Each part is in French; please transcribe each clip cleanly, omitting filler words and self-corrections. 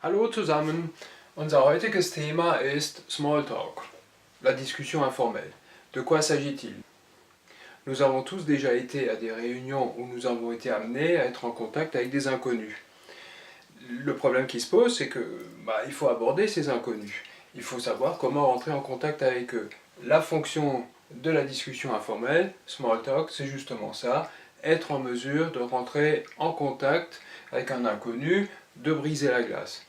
Hallo zusammen, unser heutiges Thema ist Smalltalk, la discussion informelle. De quoi s'agit-il? Nous avons tous déjà été à des réunions où nous avons été amenés à être en contact avec des inconnus. Le problème qui se pose, c'est que il faut aborder ces inconnus. Il faut savoir comment rentrer en contact avec eux. La fonction de la discussion informelle, small talk, c'est justement ça, être en mesure de rentrer en contact avec un inconnu, de briser la glace.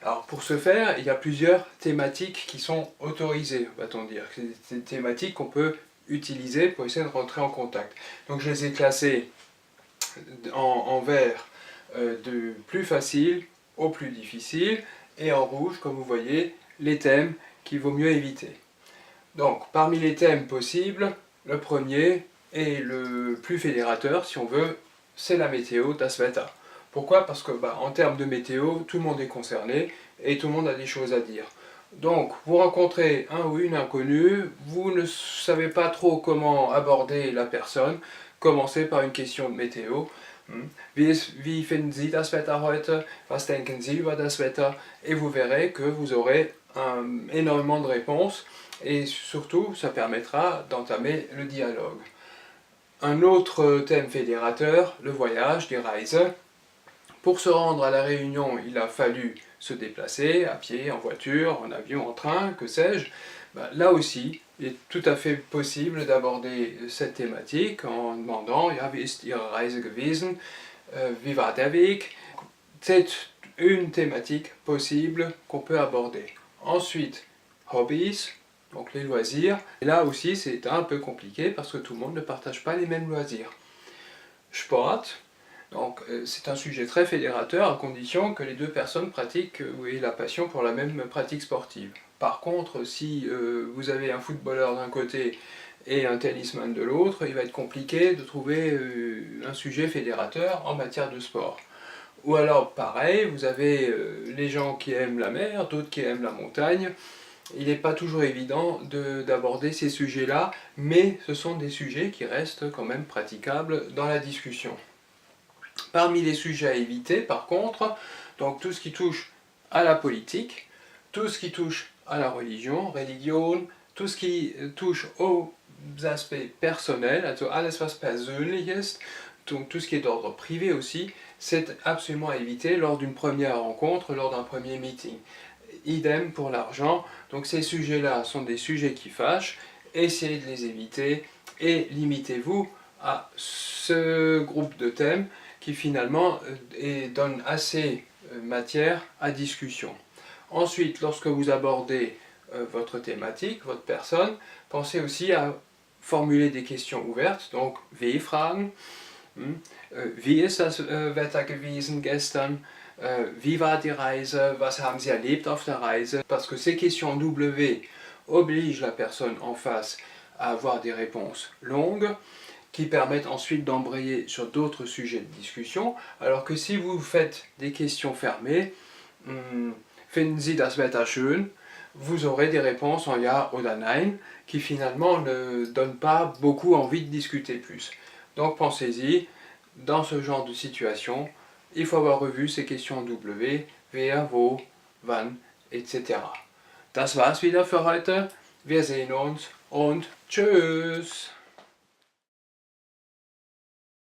Alors pour ce faire, il y a plusieurs thématiques qui sont autorisées, va-t-on dire. C'est des thématiques qu'on peut utiliser pour essayer de rentrer en contact. Donc je les ai classées en vert du plus facile au plus difficile, et en rouge, comme vous voyez, les thèmes qu'il vaut mieux éviter. Donc parmi les thèmes possibles, le premier et le plus fédérateur, si on veut, c'est la météo, das Wetter. Pourquoi? Parce que en termes de météo, tout le monde est concerné et tout le monde a des choses à dire. Donc, vous rencontrez un ou une inconnue, vous ne savez pas trop comment aborder la personne, commencez par une question de météo. Wie finden Sie das Wetter heute? Was denken Sie über das Wetter? Et vous verrez que vous aurez énormément de réponses et surtout, ça permettra d'entamer le dialogue. Un autre thème fédérateur, le voyage, die Reise. Pour se rendre à la Réunion, il a fallu se déplacer à pied, en voiture, en avion, en train, que sais-je. Là aussi, il est tout à fait possible d'aborder cette thématique en demandant Ja, wie ist Ihre Reise gewesen? Wie war der Weg? C'est une thématique possible qu'on peut aborder. Ensuite, hobbies, donc les loisirs. Et là aussi, c'est un peu compliqué parce que tout le monde ne partage pas les mêmes loisirs. Sport, donc c'est un sujet très fédérateur à condition que les deux personnes pratiquent ou aient la passion pour la même pratique sportive. Par contre, si vous avez un footballeur d'un côté et un tennisman de l'autre, il va être compliqué de trouver un sujet fédérateur en matière de sport. Ou alors pareil, vous avez les gens qui aiment la mer, d'autres qui aiment la montagne. Il n'est pas toujours évident d'aborder ces sujets-là, mais ce sont des sujets qui restent quand même praticables dans la discussion. Parmi les sujets à éviter, par contre, donc tout ce qui touche à la politique, tout ce qui touche à la religion, tout ce qui touche aux aspects personnels, also alles was persönlich ist, donc tout ce qui est d'ordre privé aussi, c'est absolument à éviter lors d'une première rencontre, lors d'un premier meeting. Idem pour l'argent, donc ces sujets-là sont des sujets qui fâchent, essayez de les éviter et limitez-vous à ce groupe de thèmes qui finalement donne assez matière à discussion. Ensuite, lorsque vous abordez votre thématique, votre personne, pensez aussi à formuler des questions ouvertes, donc W-Fragen. Wie ist das Wetter gewesen gestern? Wie war die Reise? Was haben Sie erlebt auf der Reise? Parce que ces questions W obligent la personne en face à avoir des réponses longues qui permettent ensuite d'embrayer sur d'autres sujets de discussion, alors que si vous faites des questions fermées, finden Sie das Wetter schön? Vous aurez des réponses en ja oder nein qui finalement ne donnent pas beaucoup envie de discuter plus. Donc pensez-y, dans ce genre de situation, il faut avoir revu ces questions W, wer, wo, wann, etc. Das war's wieder für heute. Wir sehen uns und tschüss!